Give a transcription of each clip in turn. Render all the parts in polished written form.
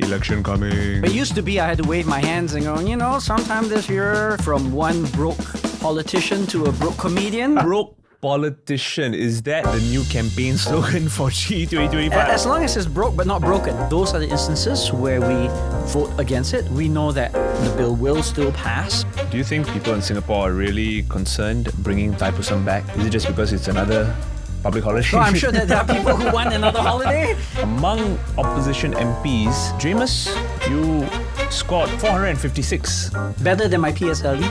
Election coming. It used to be I had to wave my hands and go, sometime this year, from one broke politician to a broke comedian. Broke politician, is that the new campaign slogan for G2025? As long as it's broke but not broken. Those are the instances where we vote against it. We know that the bill will still pass. Do you think people in Singapore are really concerned bringing Thaipusam back? Is it just because it's another public holiday? No, I'm sure that there are people who want another holiday. Among opposition MPs, Jamus, you scored 456. Better than my PSLE.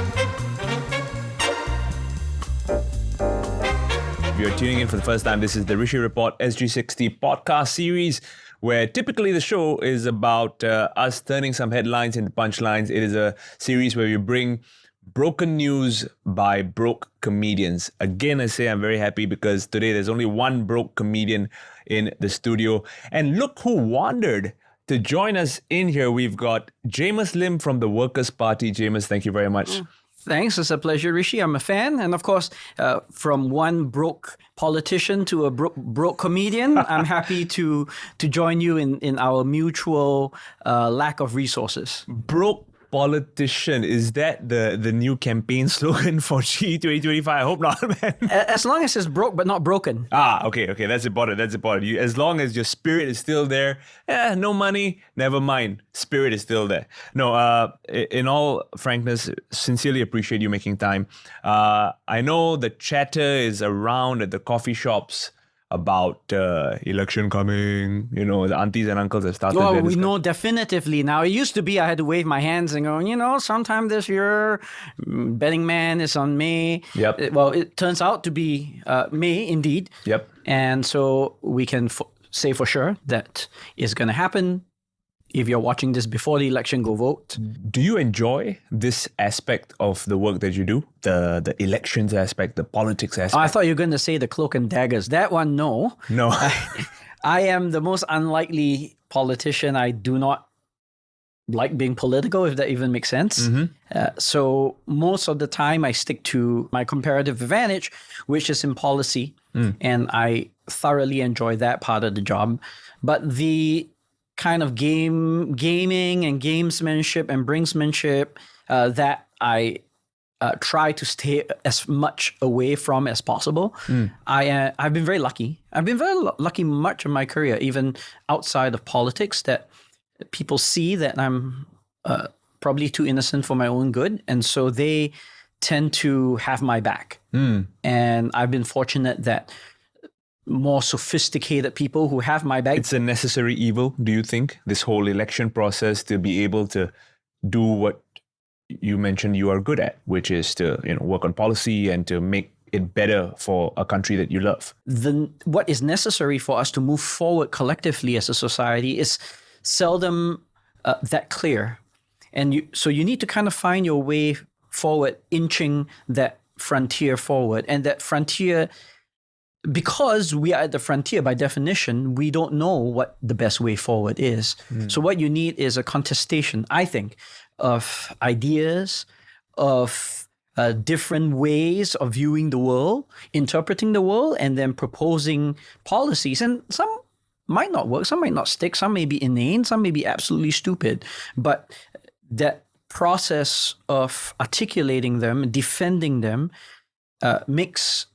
If you're tuning in for the first time, this is the Rishi Report SG60 podcast series, where typically the show is about us turning some headlines into punchlines. It is a series where we bring broken news by broke comedians. Again, I say I'm very happy because today there's only one broke comedian in the studio. And look who wandered to join us in here. We've got Jamus Lim from the Workers' Party. Jamus, thank you very much. Thanks. It's a pleasure, Rishi. I'm a fan. And of course, from one broke politician to a broke comedian, I'm happy to join you in our mutual lack of resources. Broke politician, is that the new campaign slogan for G2025? I hope not, man. As long as it's broke but not broken. Okay. That's important. As long as your spirit is still there, no money, never mind. Spirit is still there. No, in all frankness, sincerely appreciate you making time. I know the chatter is around at the coffee shops about election coming, the aunties and uncles have started. Well, we know definitively now. It used to be I had to wave my hands and go, sometime this year, betting man is on May. Yep. Well, it turns out to be May indeed. Yep. And so we can say for sure that it's going to happen. If you're watching this before the election, go vote. Do you enjoy this aspect of the work that you do? The elections aspect, the politics aspect? I thought you were going to say the cloak and daggers. That one, no. No. I am the most unlikely politician. I do not like being political, if that even makes sense. Mm-hmm. So most of the time, I stick to my comparative advantage, which is in policy. And I thoroughly enjoy that part of the job. But the kind of gaming and gamesmanship and brinksmanship that I try to stay as much away from as possible. I've been very lucky. I've been very lucky much of my career, even outside of politics, that people see that I'm probably too innocent for my own good. And so they tend to have my back. And I've been fortunate that more sophisticated people who have my back. It's a necessary evil, do you think? This whole election process, to be able to do what you mentioned you are good at, which is to work on policy and to make it better for a country that you love. What is necessary for us to move forward collectively as a society is seldom that clear. And so you need to kind of find your way forward, inching that frontier forward. And that frontier, because we are at the frontier, by definition, we don't know what the best way forward is. So what you need is a contestation, I think, of ideas, of different ways of viewing the world, interpreting the world, and then proposing policies. And some might not work, some might not stick, some may be inane, some may be absolutely stupid. But that process of articulating them, defending them, makes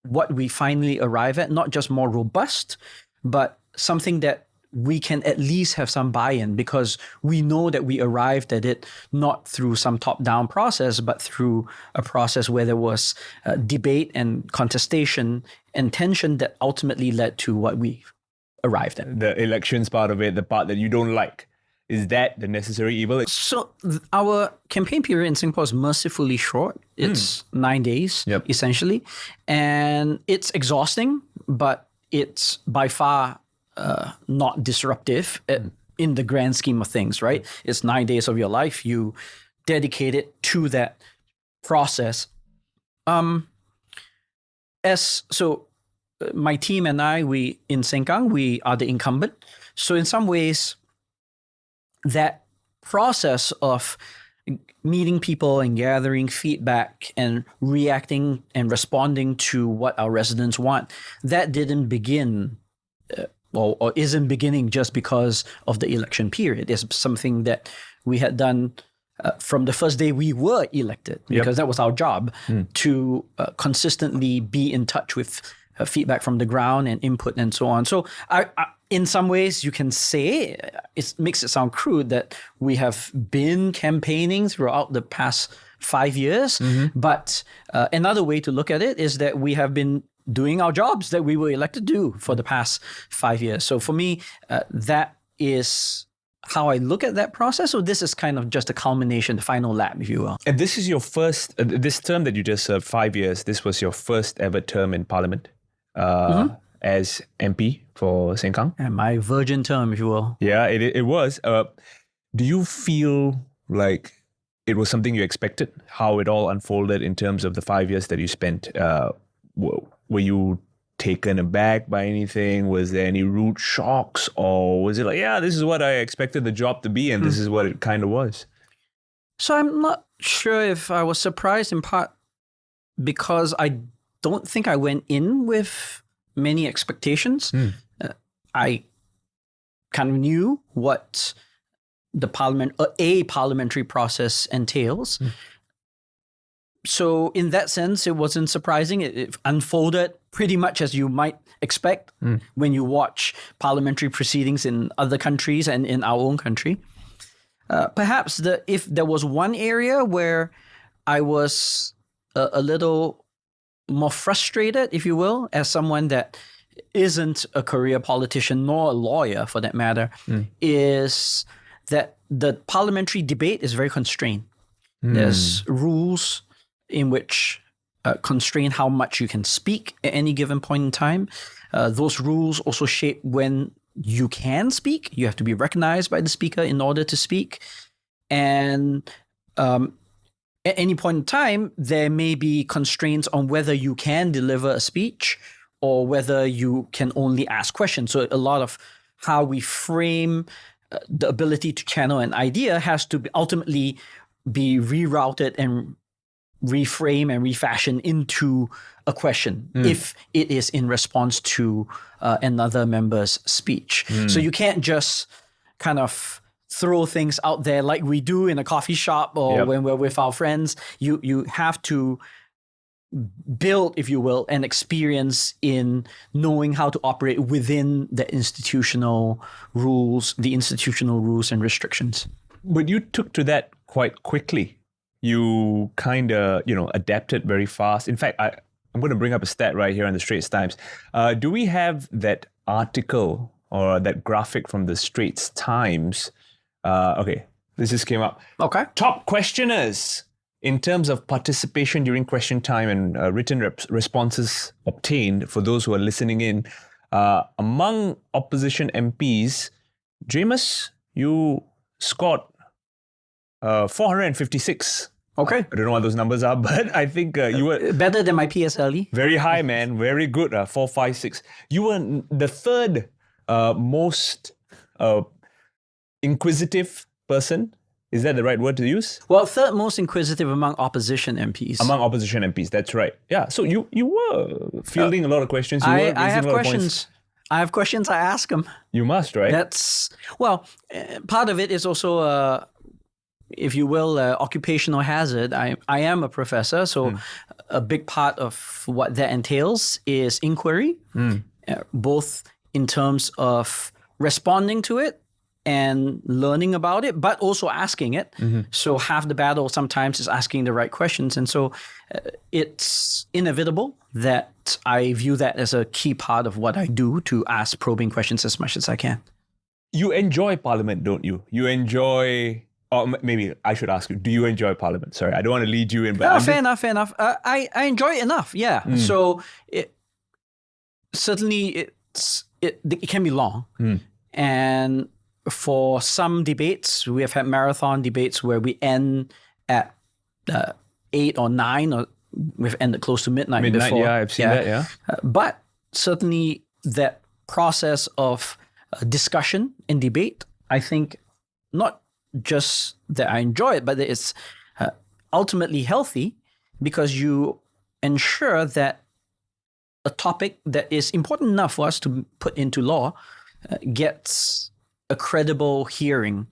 what we finally arrive at not just more robust, but something that we can at least have some buy-in, because we know that we arrived at it not through some top-down process, but through a process where there was debate and contestation and tension that ultimately led to what we arrived at. The elections part of it, the part that you don't like, is that the necessary evil? So our campaign period in Singapore is mercifully short. It's 9 days, essentially. And it's exhausting, but it's by far not disruptive in the grand scheme of things, right? It's 9 days of your life. You dedicate it to that process. My team and I, we in Sengkang, we are the incumbent. So in some ways, that process of meeting people and gathering feedback and reacting and responding to what our residents want, that didn't begin or isn't beginning just because of the election period. It's something that we had done from the first day we were elected, because that was our job, to consistently be in touch with feedback from the ground and input and so on. So I, in some ways, you can say, it makes it sound crude, that we have been campaigning throughout the past 5 years. But another way to look at it is that we have been doing our jobs that we were elected to do for the past 5 years. So for me, that is how I look at that process. So this is kind of just a culmination, the final lap, if you will. And this is your first, this term that you just served, 5 years, this was your first ever term in Parliament as MP for Sengkang. And my virgin term, if you will. Yeah, it was. Do you feel like it was something you expected, how it all unfolded in terms of the 5 years that you spent? Were you taken aback by anything? Was there any rude shocks? Or was it like, yeah, this is what I expected the job to be and this is what it kind of was? So I'm not sure if I was surprised, in part because I don't think I went in with many expectations. I kind of knew what the parliamentary process entails. So in that sense, it wasn't surprising. It unfolded pretty much as you might expect when you watch parliamentary proceedings in other countries and in our own country. Perhaps if there was one area where I was a little more frustrated, if you will, as someone that isn't a career politician nor a lawyer for that matter, is that the parliamentary debate is very constrained. There's rules in which constrain how much you can speak at any given point in time. Those rules also shape when you can speak. You have to be recognized by the speaker in order to speak. And at any point in time, there may be constraints on whether you can deliver a speech or whether you can only ask questions. So a lot of how we frame the ability to channel an idea has to ultimately be rerouted and reframe and refashion into a question if it is in response to another member's speech. So you can't just kind of throw things out there like we do in a coffee shop or when we're with our friends. You have to build, if you will, an experience in knowing how to operate within the institutional rules and restrictions. But you took to that quite quickly. You kind of, adapted very fast. In fact, I'm going to bring up a stat right here on the Straits Times. Do we have that article or that graphic from the Straits Times? Okay, this just came up. Okay. Top questioners in terms of participation during question time and written responses obtained for those who are listening in. Among opposition MPs, Jamus, you scored 456. Okay. I don't know what those numbers are, but I think you were better than my PSLE. Very high, man. Very good. 456. You were the third most inquisitive person. Is that the right word to use? Well, third most inquisitive among opposition MPs. Among opposition MPs, that's right. Yeah. So you were fielding a lot of questions. You were raising I have a lot questions. Of points. I have questions. I ask them. You must, right? Part of it is also if you will, occupational hazard. I am a professor, so a big part of what that entails is inquiry, both in terms of responding to it and learning about it, but also asking it. So half the battle sometimes is asking the right questions. And so it's inevitable that I view that as a key part of what I do, to ask probing questions as much as I can. You enjoy Parliament, don't you? You enjoy... Or maybe I should ask you, do you enjoy Parliament? Sorry, I don't want to lead you in. But fair enough. I enjoy it enough, yeah. So it can be long. And for some debates, we have had marathon debates where we end at 8 or 9, or we've ended close to midnight before. Yeah, I've seen that, yeah. But certainly that process of discussion and debate, I think not just that I enjoy it, but it's ultimately healthy, because you ensure that a topic that is important enough for us to put into law gets a credible hearing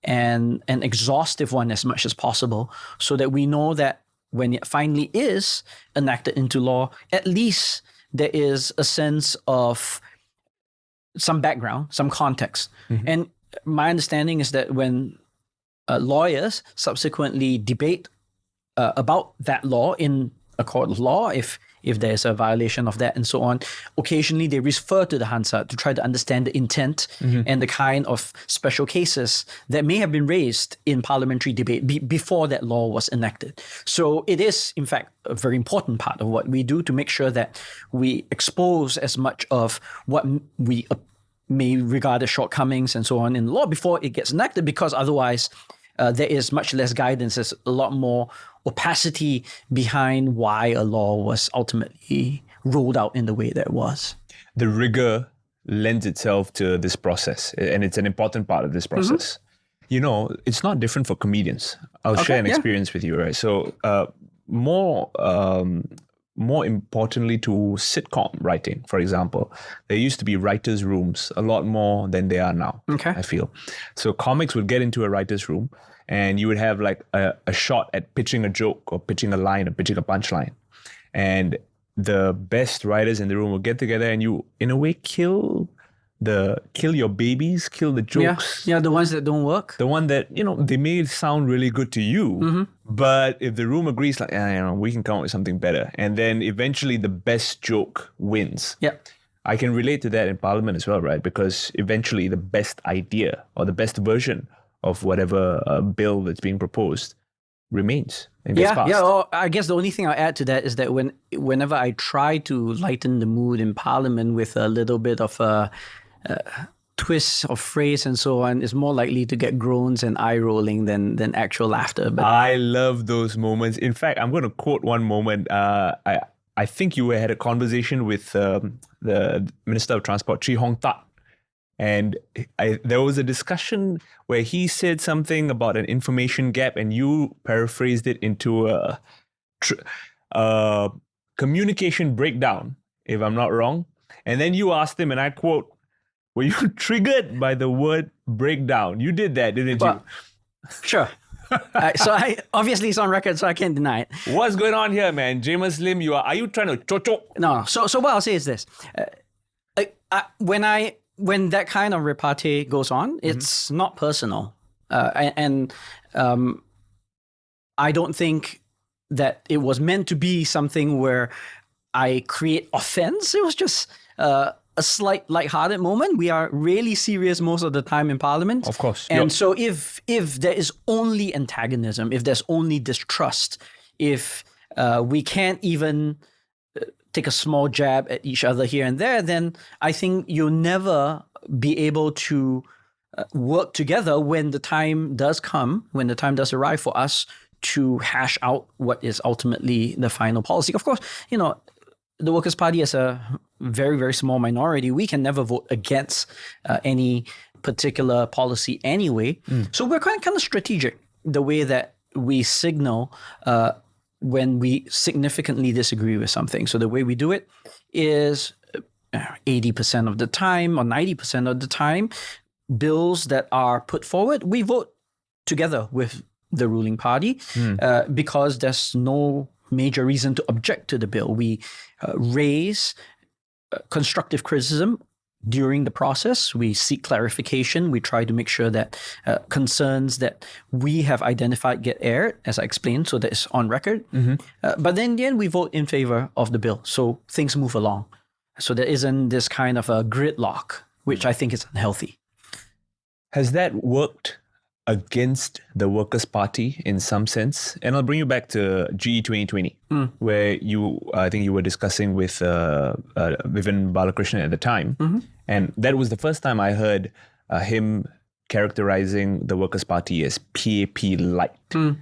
and an exhaustive one as much as possible, so that we know that when it finally is enacted into law, at least there is a sense of some background, some context. And my understanding is that when lawyers subsequently debate about that law in a court of law, if there's a violation of that and so on, occasionally they refer to the Hansard to try to understand the intent and the kind of special cases that may have been raised in parliamentary debate before that law was enacted. So it is, in fact, a very important part of what we do to make sure that we expose as much of what we may regard as shortcomings and so on in the law before it gets enacted, because otherwise there is much less guidance. There's a lot more opacity behind why a law was ultimately rolled out in the way that it was. The rigor lends itself to this process, and it's an important part of this process. You know, it's not different for comedians. I'll share an experience with you, right? So more importantly to sitcom writing, for example, there used to be writers' rooms a lot more than they are now, I feel. So comics would get into a writer's room, and you would have like a shot at pitching a joke or pitching a line or pitching a punchline. And the best writers in the room will get together and you, in a way, kill your babies, kill the jokes. Yeah, the ones that don't work. The one that, you know, they may sound really good to you, but if the room agrees, like, we can come up with something better. And then eventually the best joke wins. Yeah. I can relate to that in Parliament as well, right? Because eventually the best idea or the best version of whatever bill that's being proposed remains and gets passed. Yeah. Well, I guess the only thing I'll add to that is that whenever I try to lighten the mood in Parliament with a little bit of a twist of phrase and so on, is more likely to get groans and eye rolling than actual laughter. But I love those moments. In fact, I'm going to quote one moment. I think you had a conversation with the Minister of Transport, Chee Hong Tat. And there was a discussion where he said something about an information gap, and you paraphrased it into a communication breakdown, if I'm not wrong. And then you asked him, and I quote, "Were you triggered by the word breakdown?" You did that, didn't you? Sure. So I obviously it's on record, so I can't deny it. What's going on here, man? Jamus Lim, are you trying to cho-cho? No. So what I'll say is this: when that kind of repartee goes on, it's not personal, and I don't think that it was meant to be something where I create offense. It was just a slight lighthearted moment. We are really serious most of the time in Parliament. Of course. And so if there is only antagonism, if there's only distrust, if we can't even take a small jab at each other here and there, then I think you'll never be able to work together when the time does come, when the time does arrive for us to hash out what is ultimately the final policy. Of course, you know, the Workers' Party as a very, very small minority, we can never vote against any particular policy anyway. So we're kind of strategic the way that we signal when we significantly disagree with something. So the way we do it is 80% of the time or 90% of the time, bills that are put forward, we vote together with the ruling party because there's no major reason to object to the bill. We raise constructive criticism during the process. We seek clarification. We try to make sure that concerns that we have identified get aired, as I explained, so that it's on record. But then in the end, we vote in favor of the bill. So things move along. So there isn't this kind of a gridlock, which I think is unhealthy. Has that worked against the Workers' Party in some sense? And I'll bring you back to GE 2020, where I think you were discussing with Vivian Balakrishnan at the time. And that was the first time I heard him characterizing the Workers' Party as PAP light. Do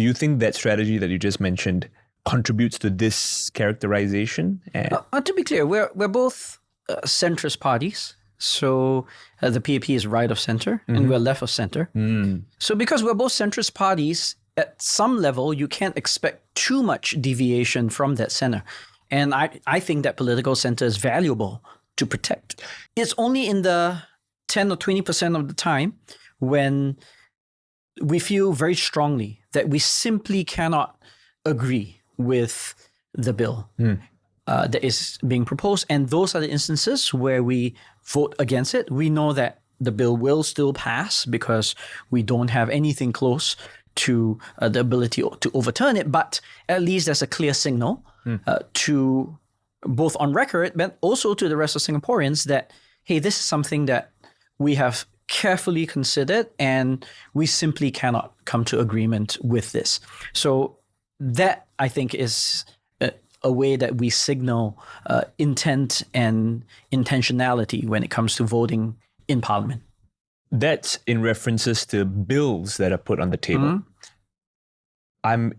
you think that strategy that you just mentioned contributes to this characterization? To be clear, we're both centrist parties. So the PAP is right of center and we're left of center. So because we're both centrist parties, at some level, you can't expect too much deviation from that center. And I think that political center is valuable to protect. It's only in the 10 or 20% of the time when we feel very strongly that we simply cannot agree with the bill that is being proposed. And those are the instances where we vote against it. We know that the bill will still pass because we don't have anything close to the ability to overturn it. But at least there's a clear signal to both on record, but also to the rest of Singaporeans that, hey, this is something that we have carefully considered and we simply cannot come to agreement with this. So that, I think, is a way that we signal intent and intentionality when it comes to voting in Parliament. That's in references to bills that are put on the table. I'm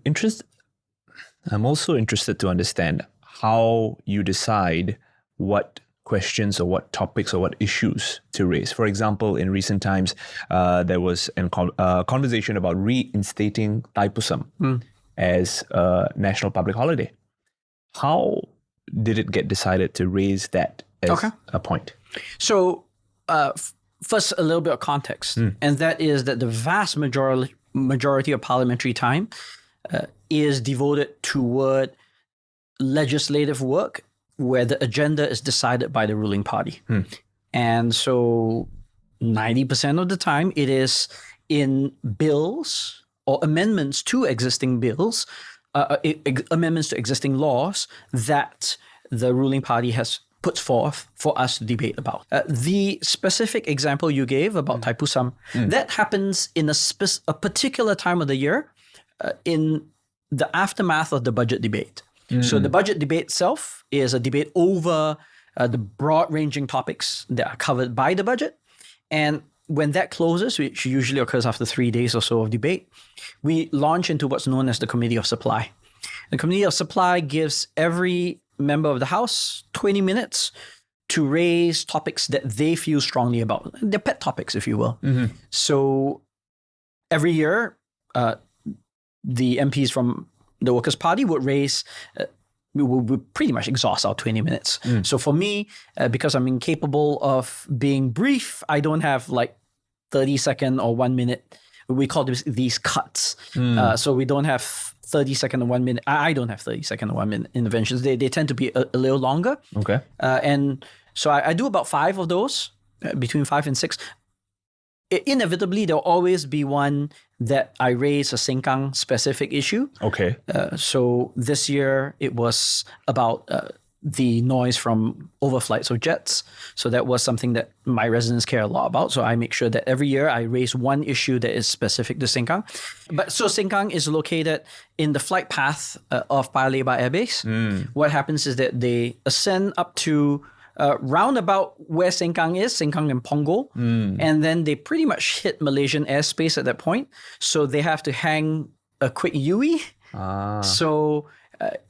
also interested to understand how you decide what questions or what topics or what issues to raise. For example, in recent times, there was a conversation about reinstating Thaipusam as a national public holiday. How did it get decided to raise that as a point? So first, a little bit of context, and that is that the vast majority of parliamentary time is devoted toward legislative work where the agenda is decided by the ruling party. And so 90% of the time it is in bills or amendments to existing bills, amendments to existing laws that the ruling party has put forth for us to debate about. The specific example you gave about Thaipusam, that happens in a particular time of the year in the aftermath of the budget debate. So the budget debate itself is a debate over the broad-ranging topics that are covered by the budget. And when that closes, which usually occurs after 3 days or so of debate, we launch into what's known as the Committee of Supply. The Committee of Supply gives every member of the House 20 minutes to raise topics that they feel strongly about. They're pet topics, if you will. So every year, the MPs from the Workers' Party would raise, we would pretty much exhaust our 20 minutes. So for me, because I'm incapable of being brief, I don't have like 30-second or 1 minute. We call these cuts. So we don't have 30-second or 1 minute. I don't have 30-second or 1 minute interventions. They tend to be a little longer. Okay. And so I do about 5 of those, between 5 and 6. Inevitably, there'll always be one that I raise a Sengkang specific issue. Okay. So this year it was about the noise from overflights of jets. So that was something that my residents care a lot about. So I make sure that every year I raise one issue that is specific to Sengkang. But so Sengkang is located in the flight path of Paya Lebar Air Base. What happens is that they ascend up to round about where Sengkang is, Sengkang and Punggol, and then they pretty much hit Malaysian airspace at that point. So they have to hang a quick U-ey. So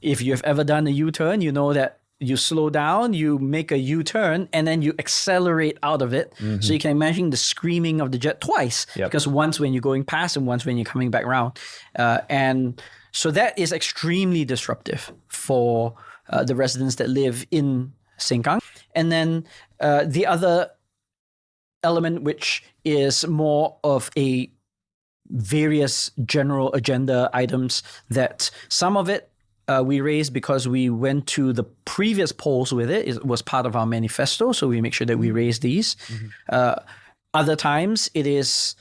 if you've ever done a U-turn, you know that you slow down, you make a U-turn, and then you accelerate out of it. So you can imagine the screaming of the jet twice, because once when you're going past and once when you're coming back around. And so that is extremely disruptive for the residents that live in Sengkang. And then the other element, which is more of a various general agenda items, that some of it we raised because we went to the previous polls with it. It was part of our manifesto, so we make sure that we raise these. Other times it is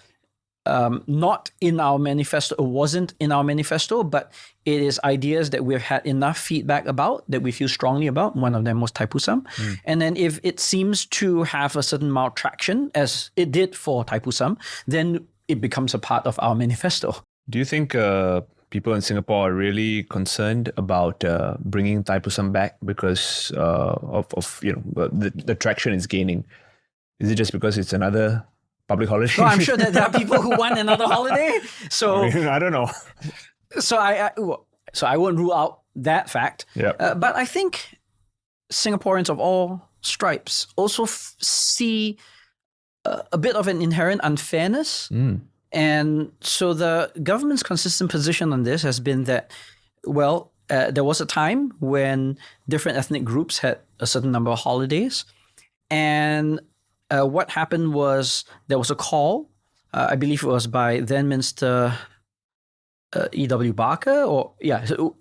not in our manifesto, it wasn't in our manifesto, but it is ideas that we've had enough feedback about, that we feel strongly about. One of them was Thaipusam. And then if it seems to have a certain amount of traction, as it did for Thaipusam, then it becomes a part of our manifesto. Do you think people in Singapore are really concerned about bringing Thaipusam back because of the traction it's gaining? Is it just because it's another public holiday? No, I'm sure that there are people who want another holiday. So I don't know. So I won't rule out that fact. But I think Singaporeans of all stripes also see a bit of an inherent unfairness. And so the government's consistent position on this has been that, there was a time when different ethnic groups had a certain number of holidays. And what happened was there was a call, I believe it was by then Minister E.W. Barker,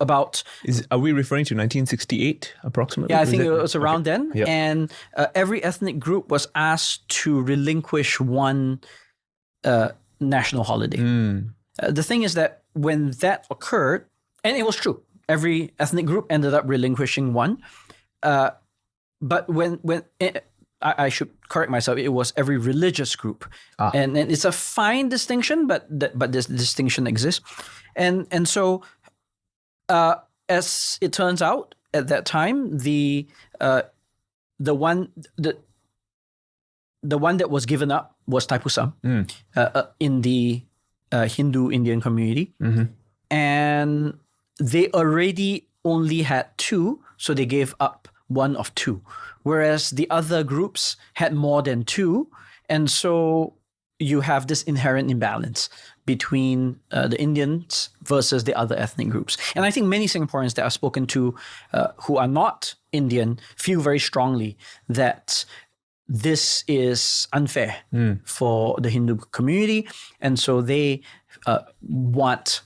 about... Are we referring to 1968 approximately? Yeah, I think it was around then. Yep. And every ethnic group was asked to relinquish one national holiday. The thing is that when that occurred, and it was true, every ethnic group ended up relinquishing one. But when I should correct myself, it was every religious group. And it's a fine distinction, but this distinction exists. And so as it turns out, at that time, the one that was given up was Thaipusam in the Hindu Indian community. And they already only had 2, so they gave up one of 2. Whereas the other groups had more than 2. And so you have this inherent imbalance between the Indians versus the other ethnic groups. And I think many Singaporeans that I've spoken to who are not Indian feel very strongly that this is unfair for the Hindu community. And so they want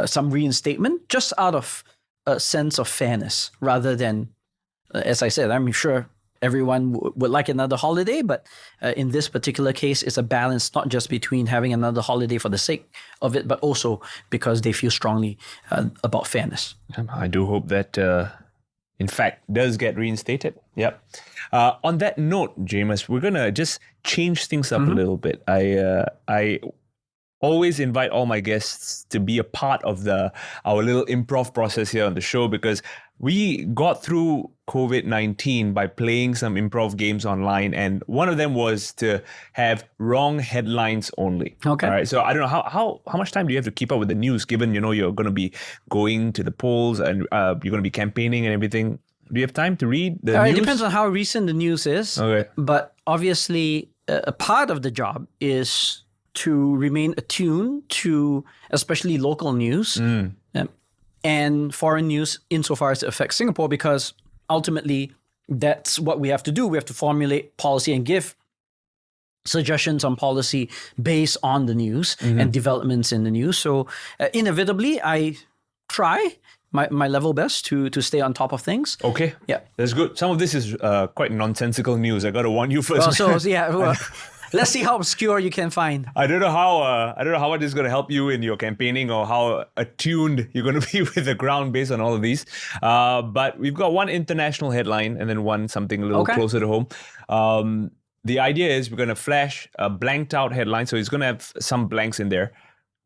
some reinstatement just out of a sense of fairness rather than, as I said, I'm sure everyone would like another holiday, but in this particular case, it's a balance not just between having another holiday for the sake of it, but also because they feel strongly about fairness. I do hope that, in fact, does get reinstated. Yep. On that note, Jamus, we're going to just change things up a little bit. I always invite all my guests to be a part of our little improv process here on the show, because we got through COVID-19 by playing some improv games online, and one of them was to have wrong headlines only. Okay. All right. So I don't know how much time do you have to keep up with the news, given you're going to be going to the polls and you're going to be campaigning and everything. Do you have time to read the news? It depends on how recent the news is. Okay. But obviously, a part of the job is to remain attuned to especially local news and foreign news insofar as it affects Singapore, because ultimately that's what we have to do. We have to formulate policy and give suggestions on policy based on the news and developments in the news. So inevitably, I try my level best to stay on top of things. Okay. Yeah. That's good. Some of this is quite nonsensical news. I got to warn you first. Let's see how obscure you can find. I don't know how much is going to help you in your campaigning or how attuned you're going to be with the ground based on all of these. But we've got one international headline and then one something a little closer to home. The idea is we're going to flash a blanked out headline. So it's going to have some blanks in there.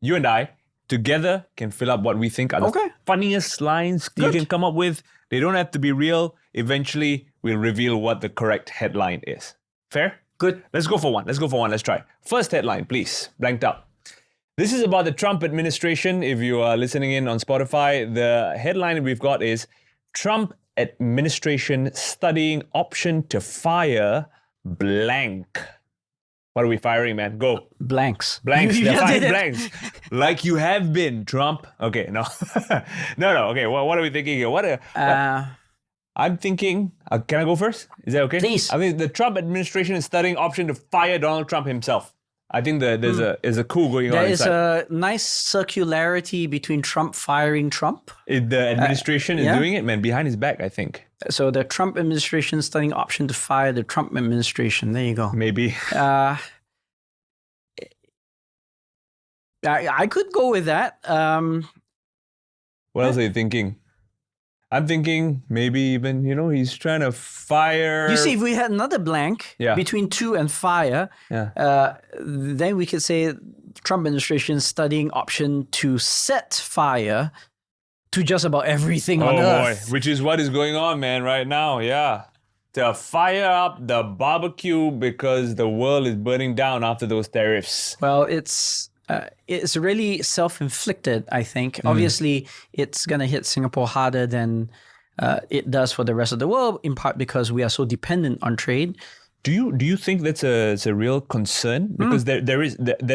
You and I together can fill up what we think are the funniest lines you can come up with. They don't have to be real. Eventually, we'll reveal what the correct headline is. Fair? Good. Let's go for one. Let's try. First headline, please. Blanked out. This is about the Trump administration. If you are listening in on Spotify, the headline we've got is Trump administration studying option to fire blank. What are we firing, man? Go. Blanks. Blanks. They're firing blanks. Like you have been, Trump. Okay, no. No. Okay, well, what are we thinking here? I'm thinking, can I go first? Is that okay? Please. I think the Trump administration is studying option to fire Donald Trump himself. I think there's a coup going on There inside. is a nice circularity between Trump firing Trump. The administration is doing it, man, behind his back, I think. So the Trump administration studying option to fire the Trump administration. There you go. Maybe. I could go with that. What else are you thinking? I'm thinking maybe even, he's trying to fire... You see, if we had another blank between to and fire, then we could say Trump administration studying option to set fire to just about everything on Earth. Boy, which is what is going on, man, right now, yeah. To fire up the barbecue because the world is burning down after those tariffs. Well, it's really self-inflicted, I think. Obviously, it's going to hit Singapore harder than it does for the rest of the world, in part because we are so dependent on trade. Do you think that's a real concern? Because that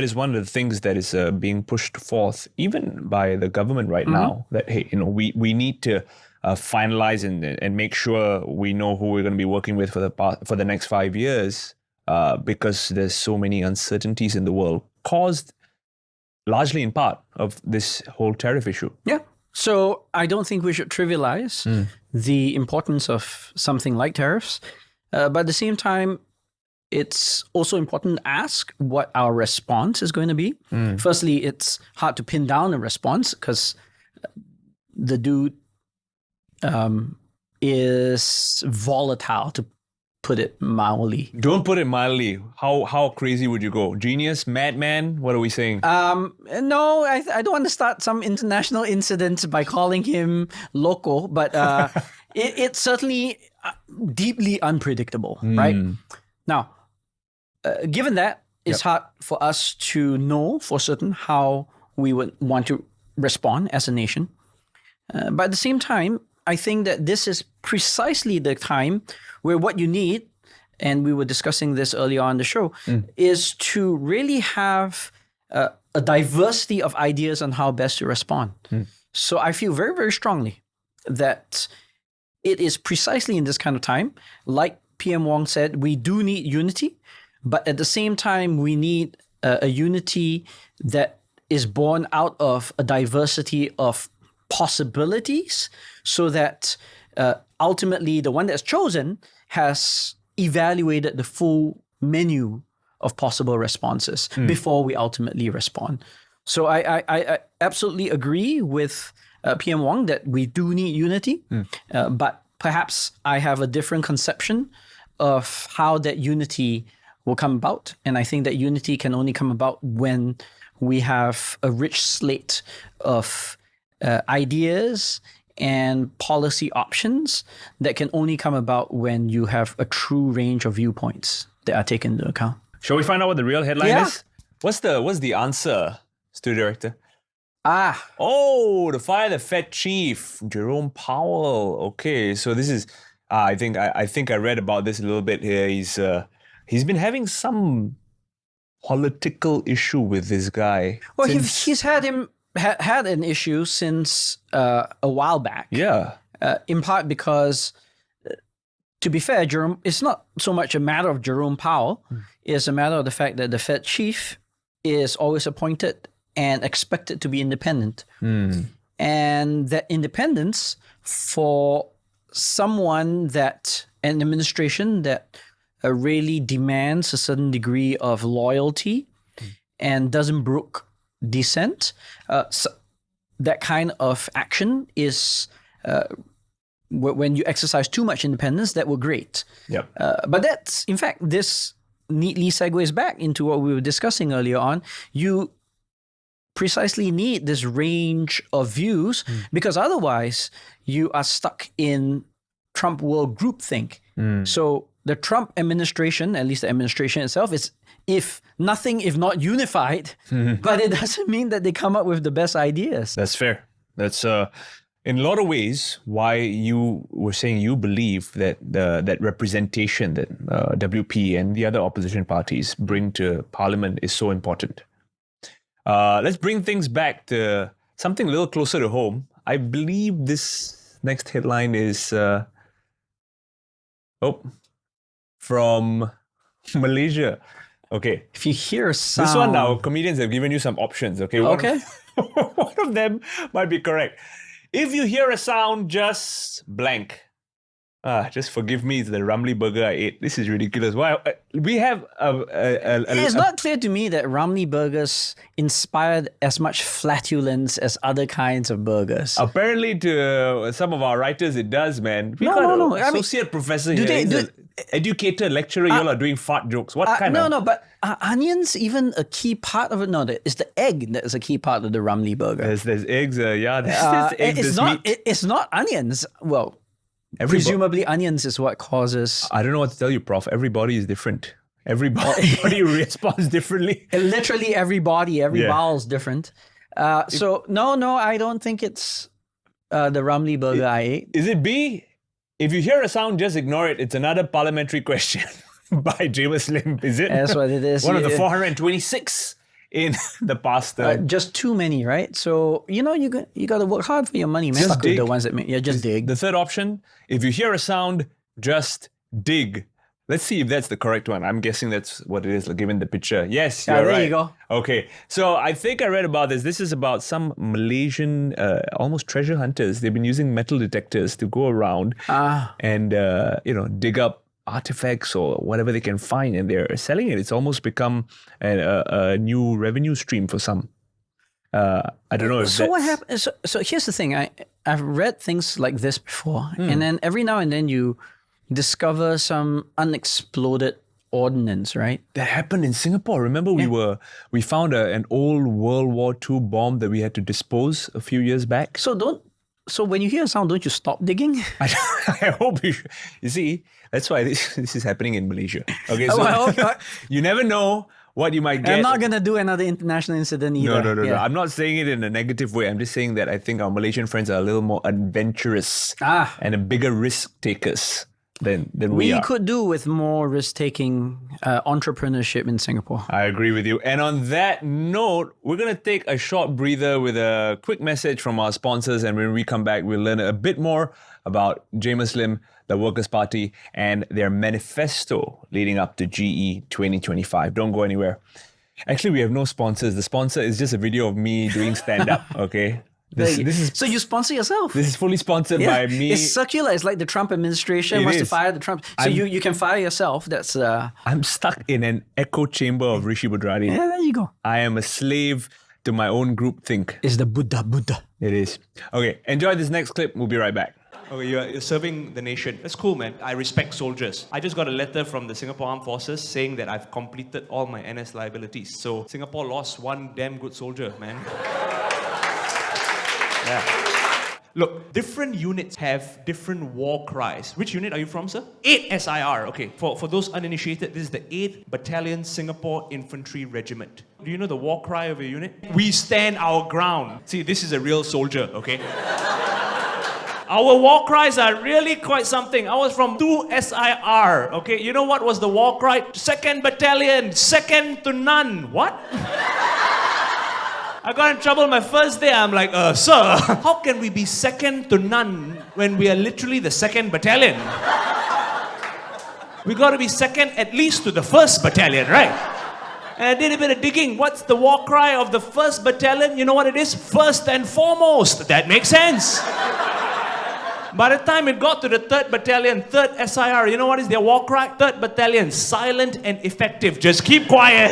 is one of the things that is being pushed forth, even by the government right now, that, hey, we need to finalize and make sure we know who we're going to be working with for the next 5 years, because there's so many uncertainties in the world, caused largely in part of this whole tariff issue. Yeah. So I don't think we should trivialize the importance of something like tariffs. But at the same time, it's also important to ask what our response is going to be. Firstly, it's hard to pin down a response because the dude is volatile, to put it mildly. Don't put it mildly. How crazy would you go? Genius? Madman? What are we saying? No, I don't want to start some international incident by calling him loco, but it's certainly deeply unpredictable, right? Now, given that, it's hard for us to know for certain how we would want to respond as a nation. But at the same time, I think that this is precisely the time where what you need, and we were discussing this earlier on the show, is to really have a diversity of ideas on how best to respond. So I feel very, very strongly that it is precisely in this kind of time, like PM Wong said, we do need unity, but at the same time, we need a unity that is born out of a diversity of possibilities, so that ultimately the one that's chosen has evaluated the full menu of possible responses before we ultimately respond. So I absolutely agree with PM Wong that we do need unity, but perhaps I have a different conception of how that unity will come about. And I think that unity can only come about when we have a rich slate of ideas and policy options that can only come about when you have a true range of viewpoints that are taken into account. Shall we find out what the real headline is? What's the answer, Studio Director? To fire the Fed chief, Jerome Powell. Okay, so this is I think I read about this a little bit here. He's been having some political issue with this guy. Well, he's had an issue since a while back. Yeah. In part because, to be fair, Jerome, it's not so much a matter of Jerome Powell. It's a matter of the fact that the Fed chief is always appointed and expected to be independent. And that independence for someone an administration that really demands a certain degree of loyalty and doesn't brook dissent, so that kind of action is when you exercise too much independence, that will grate. But that's, in fact, this neatly segues back into what we were discussing earlier on. You precisely need this range of views because otherwise you are stuck in Trump world groupthink. So the Trump administration, at least the administration itself, is if not unified, but it doesn't mean that they come up with the best ideas. That's fair. That's in a lot of ways why you were saying you believe that that representation that WP and the other opposition parties bring to Parliament is so important. Let's bring things back to something a little closer to home. I believe this next headline is from Malaysia. Okay. If you hear a sound... This one now, comedians have given you some options, okay? One of them might be correct. If you hear a sound, just blank. Just forgive me, it's the Ramly burger I ate. This is ridiculous. Why? We have It's not clear to me that Ramly burgers inspired as much flatulence as other kinds of burgers. Apparently to some of our writers it does, man. We got an associate professor here. Educator, lecturer, you all are doing fart jokes. What kind of... No, but are onions even a key part of it? No, it's the egg that is a key part of the Ramly burger. There's eggs, there's eggs, it's not, meat. It's not onions. Well... Presumably onions is what causes... I don't know what to tell you, Prof. Everybody is different. Everybody responds differently. Literally every bowel is different. So no, I don't think it's the Ramly burger I ate. Is it B? If you hear a sound, just ignore it. It's another parliamentary question by Jamus Lim, is it? That's what it is. One of the 426 in the past. Just too many, right? So, you got to work hard for your money, man. Just Fuck with dig. the ones that make, just dig. The third option, if you hear a sound, just dig. Let's see if that's the correct one. I'm guessing that's what it is, given the picture. Yes, you're right. There you go. Okay, so I think I read about this. This is about some Malaysian, almost treasure hunters. They've been using metal detectors to go around and, dig up artifacts or whatever they can find, and they're selling it. It's almost become a new revenue stream for some. I don't know if So what happens? So here's the thing. I've read things like this before, and then every now and then you discover some unexploded ordnance, right? That happened in Singapore. Remember, we found an old World War II bomb that we had to dispose a few years back. So when you hear a sound, don't you stop digging? I hope you see, that's why this is happening in Malaysia. Okay, so you never know what you might get. I'm not going to do another international incident either. No. I'm not saying it in a negative way. I'm just saying that I think our Malaysian friends are a little more adventurous and a bigger risk takers than we are. We could do with more risk-taking entrepreneurship in Singapore. I agree with you. And on that note, we're going to take a short breather with a quick message from our sponsors. And when we come back, we'll learn a bit more about Jamus, the Workers' Party, and their manifesto leading up to GE 2025. Don't go anywhere. Actually, we have no sponsors. The sponsor is just a video of me doing stand-up, okay? This is so you sponsor yourself. This is fully sponsored by me. It's circular. It's like the Trump administration wants to fire the Trump. So you can fire yourself. That's I'm stuck in an echo chamber of Rishi Budhrani. Yeah, there you go. I am a slave to my own group think. It's the Buddha. It is. Okay, enjoy this next clip. We'll be right back. Okay, you're serving the nation. That's cool, man. I respect soldiers. I just got a letter from the Singapore Armed Forces saying that I've completed all my NS liabilities. So Singapore lost one damn good soldier, man. Yeah. Look, different units have different war cries. Which unit are you from, sir? 8 SIR. Okay, for those uninitiated, this is the 8th Battalion Singapore Infantry Regiment. Do you know the war cry of your unit? We stand our ground. See, this is a real soldier, okay? Our war cries are really quite something. I was from 2 SIR, okay? You know what was the war cry? 2nd Battalion, second to none. What? I got in trouble my first day. I'm like, sir, how can we be second to none when we are literally the 2nd Battalion? We got to be second at least to the 1st Battalion, right? And I did a bit of digging. What's the war cry of the 1st Battalion? You know what it is? First and foremost. That makes sense. By the time it got to the 3rd Battalion, 3rd SIR, you know what is their war cry? 3rd Battalion, silent and effective. Just keep quiet.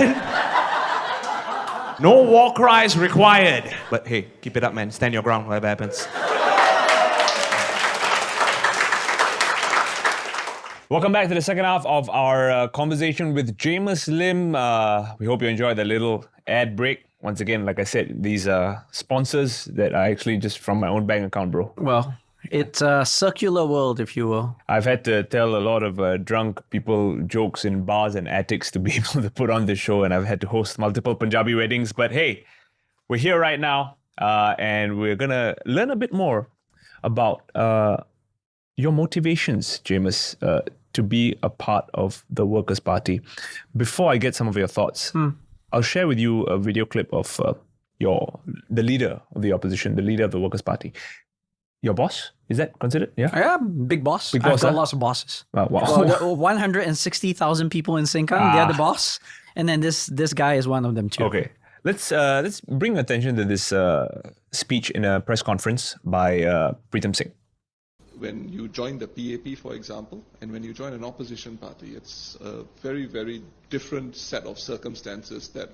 No war cries required. But hey, keep it up, man. Stand your ground, whatever happens. Welcome back to the second half of our conversation with Jamus Lim. We hope you enjoyed the little ad break. Once again, like I said, these are sponsors that are actually just from my own bank account, bro. Well, it's a circular world, if you will. I've had to tell a lot of drunk people jokes in bars and attics to be able to put on this show, and I've had to host multiple Punjabi weddings. But hey, we're here right now, and we're going to learn a bit more about your motivations, Jamus, to be a part of the Workers' Party. Before I get some of your thoughts, I'll share with you a video clip of the leader of the opposition, the leader of the Workers' Party. Your boss? Is that considered? Yeah? Yeah, big boss. Big boss, I've got lots of bosses. Wow. Well, 160,000 people in Sengkang, they're the boss. And then this guy is one of them too. Okay. Let's bring attention to this speech in a press conference by Pritam Singh. When you join the PAP, for example, and when you join an opposition party, it's a very, very different set of circumstances that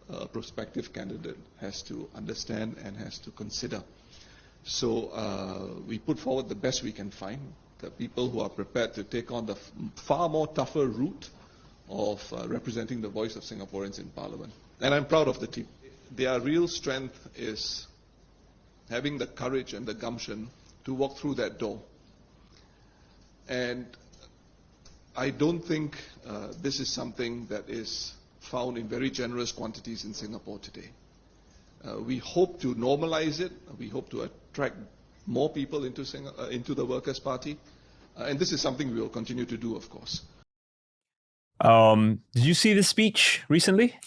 a prospective candidate has to understand and has to consider. So we put forward the best we can find, the people who are prepared to take on the far more tougher route of representing the voice of Singaporeans in Parliament. And I'm proud of the team. Their real strength is having the courage and the gumption to walk through that door. And I don't think this is something that is found in very generous quantities in Singapore today. We hope to normalize it. We hope to attract more people into the Workers' Party. And this is something we will continue to do, of course. Did you see this speech recently?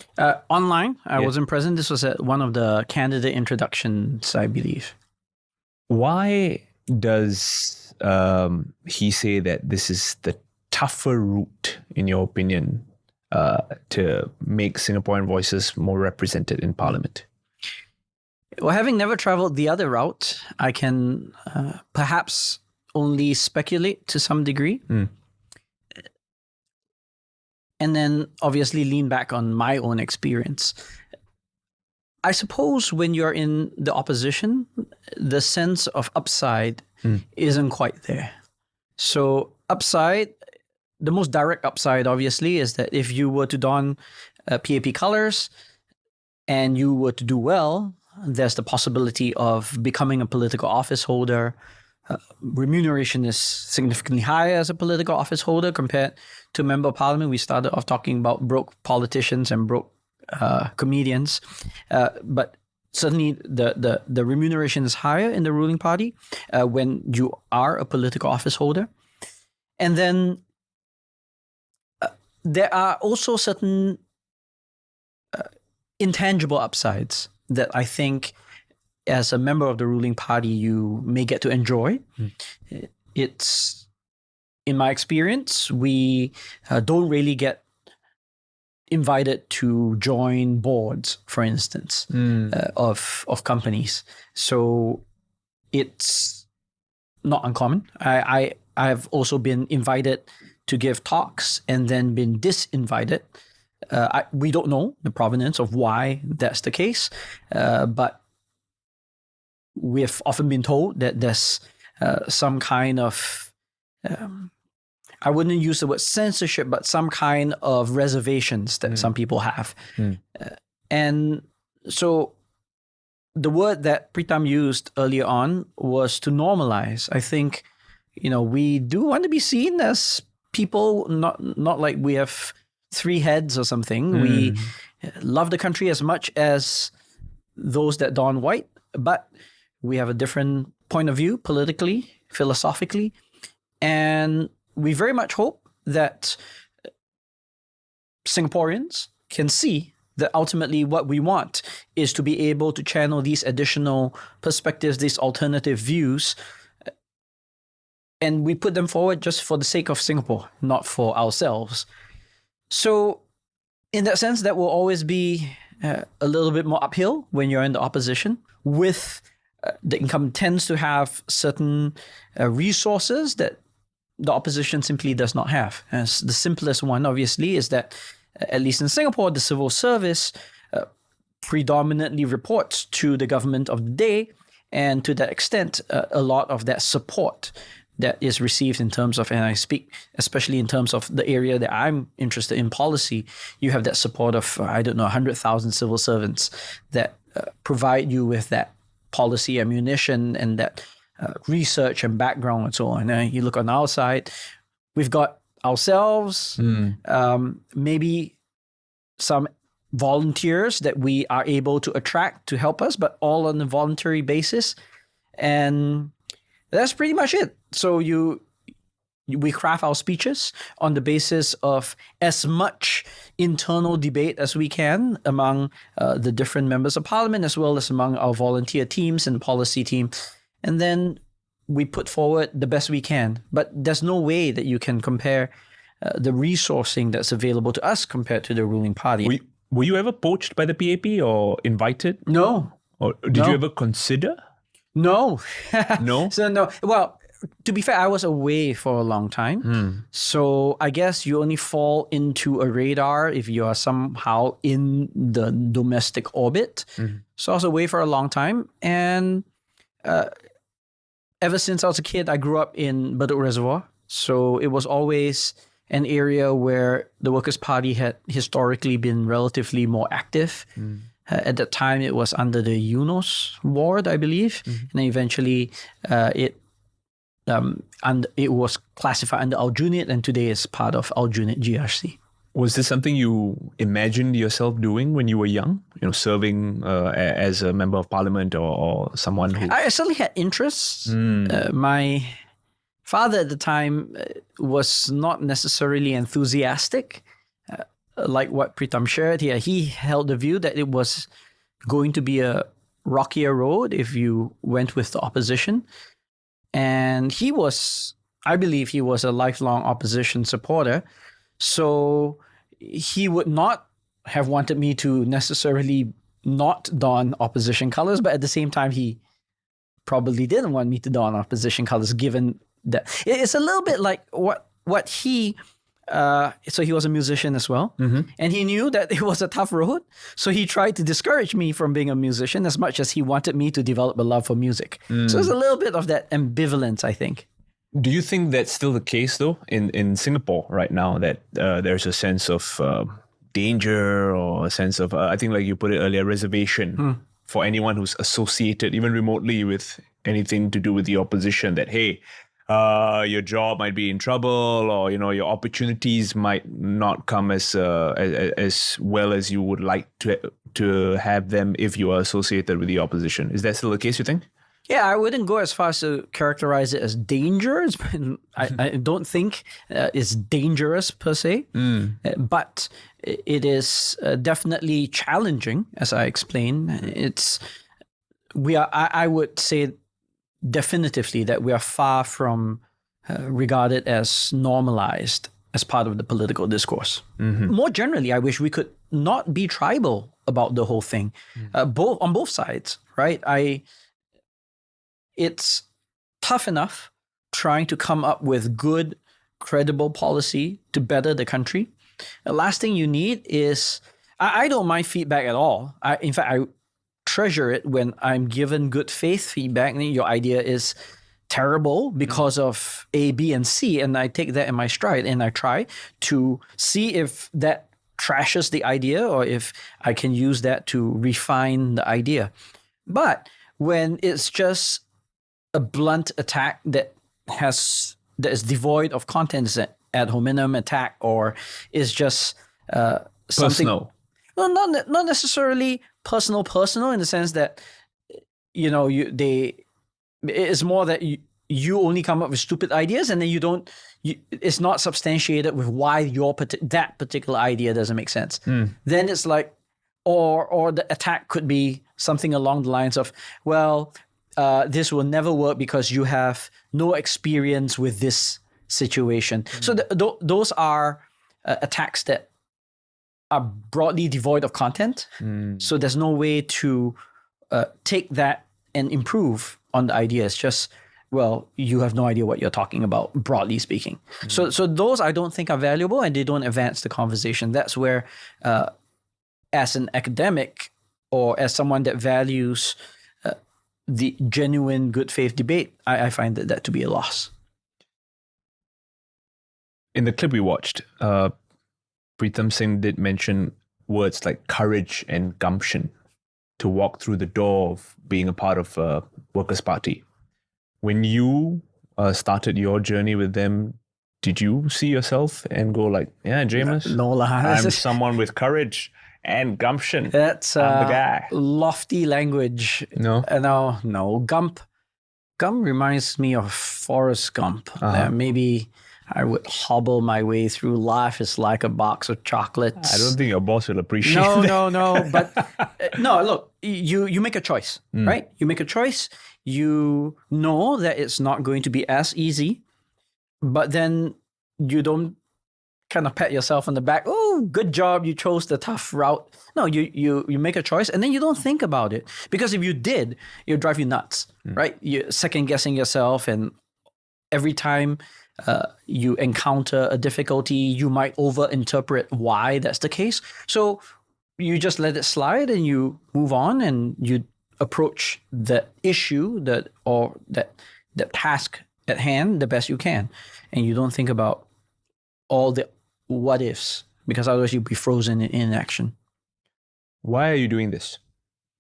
Online, I wasn't present. This was at one of the candidate introductions, I believe. Why does he say that this is the tougher route, in your opinion, to make Singaporean voices more represented in Parliament? Well, having never traveled the other route, I can perhaps only speculate to some degree. And then obviously lean back on my own experience. I suppose when you're in the opposition, the sense of upside isn't quite there. So upside, the most direct upside obviously is that if you were to don PAP colors and you were to do well, there's the possibility of becoming a political office holder. Remuneration is significantly higher as a political office holder compared to member of parliament. We started off talking about broke politicians and broke comedians, but certainly the remuneration is higher in the ruling party when you are a political office holder. And then there are also certain intangible upsides that I think as a member of the ruling party, you may get to enjoy. It's, in my experience, we don't really get invited to join boards, for instance, of companies. So it's not uncommon. I have also been invited to give talks and then been disinvited. We don't know the provenance of why that's the case, but we have often been told that there's some kind of, I wouldn't use the word censorship, but some kind of reservations that some people have. And so the word that Pritam used earlier on was to normalize. I think, we do want to be seen as people, not like we have three heads or something. We love the country as much as those that don white, but we have a different point of view politically, philosophically, and we very much hope that Singaporeans can see that ultimately what we want is to be able to channel these additional perspectives, these alternative views, and we put them forward just for the sake of Singapore, not for ourselves. So in that sense, that will always be a little bit more uphill when you're in the opposition. With the incumbent tends to have certain resources that the opposition simply does not have. And the simplest one, obviously, is that, at least in Singapore, the civil service predominantly reports to the government of the day, and to that extent, a lot of that support that is received in terms of, and I speak especially in terms of the area that I'm interested in, policy, you have that support of, 100,000 civil servants that provide you with that policy ammunition and that research and background and so on. You look on our side, we've got ourselves, maybe some volunteers that we are able to attract to help us, but all on a voluntary basis. And that's pretty much it. So we craft our speeches on the basis of as much internal debate as we can among the different members of parliament, as well as among our volunteer teams and policy team. And then we put forward the best we can. But there's no way that you can compare the resourcing that's available to us compared to the ruling party. Were you ever poached by the PAP or invited? No. Or did you ever consider? No. No? So no. Well, to be fair, I was away for a long time. So I guess you only fall into a radar if you are somehow in the domestic orbit. So I was away for a long time. And ever since I was a kid, I grew up in Bedok Reservoir. So it was always an area where the Workers' Party had historically been relatively more active. At that time, it was under the Eunos ward, I believe. And then eventually it was classified under Aljunied, and today is part of Aljunied GRC. Was this something you imagined yourself doing when you were young? Serving as a member of parliament or someone who... I certainly had interests. My father at the time was not necessarily enthusiastic like what Pritam shared here, he held the view that it was going to be a rockier road if you went with the opposition. And I believe he was a lifelong opposition supporter. So he would not have wanted me to necessarily not don opposition colors, but at the same time, he probably didn't want me to don opposition colors, given that it's a little bit like what he. So he was a musician as well, and he knew that it was a tough road. So he tried to discourage me from being a musician as much as he wanted me to develop a love for music. So there's a little bit of that ambivalence, I think. Do you think that's still the case, though, in Singapore right now, that there's a sense of danger or a sense of, I think like you put it earlier, reservation for anyone who's associated, even remotely, with anything to do with the opposition, that, hey, your job might be in trouble, or, your opportunities might not come as well as you would like to have them if you are associated with the opposition. Is that still the case, you think? Yeah, I wouldn't go as far as to characterize it as dangerous. I don't think it's dangerous per se, but it is definitely challenging, as I explained. I would say definitively that we are far from regarded as normalized as part of the political discourse. More generally, I wish we could not be tribal about the whole thing, on both sides, right? It's tough enough trying to come up with good, credible policy to better the country. The last thing you need is, I don't mind feedback at all. In fact, I treasure it when I'm given good faith feedback. Your idea is terrible because of A, B, and C, and I take that in my stride and I try to see if that trashes the idea or if I can use that to refine the idea. But when it's just a blunt attack that is devoid of content, is an ad hominem attack, or is just something personal. Well, not necessarily personal in the sense that it's more that you only come up with stupid ideas, and then it's not substantiated with why that particular idea doesn't make sense. Then it's like, or the attack could be something along the lines of, well, this will never work because you have no experience with this situation. So those are attacks that are broadly devoid of content. So there's no way to take that and improve on the idea. It's just, well, you have no idea what you're talking about, broadly speaking. So those I don't think are valuable, and they don't advance the conversation. That's where, as an academic or as someone that values the genuine good faith debate, I find that to be a loss. In the clip we watched, Pritam Singh did mention words like courage and gumption to walk through the door of being a part of a Workers' Party. When you started your journey with them, did you see yourself and go like, yeah, Jamus, No, I'm someone with courage and gumption. That's I'm the guy. lofty language. No? No. Gump reminds me of Forrest Gump. Maybe I would hobble my way through life. It's like a box of chocolates. I don't think your boss will appreciate that. No. But no, look, you make a choice, right? You make a choice. You know that it's not going to be as easy, but then you don't kind of pat yourself on the back. Oh, good job. You chose the tough route. No, you make a choice and then you don't think about it. Because if you did, it would drive you nuts, right? You're second guessing yourself, and every time you encounter a difficulty, you might overinterpret why that's the case. So you just let it slide and you move on, and you approach the issue that task at hand the best you can. And you don't think about all the what ifs, because otherwise you'll be frozen in inaction. Why are you doing this?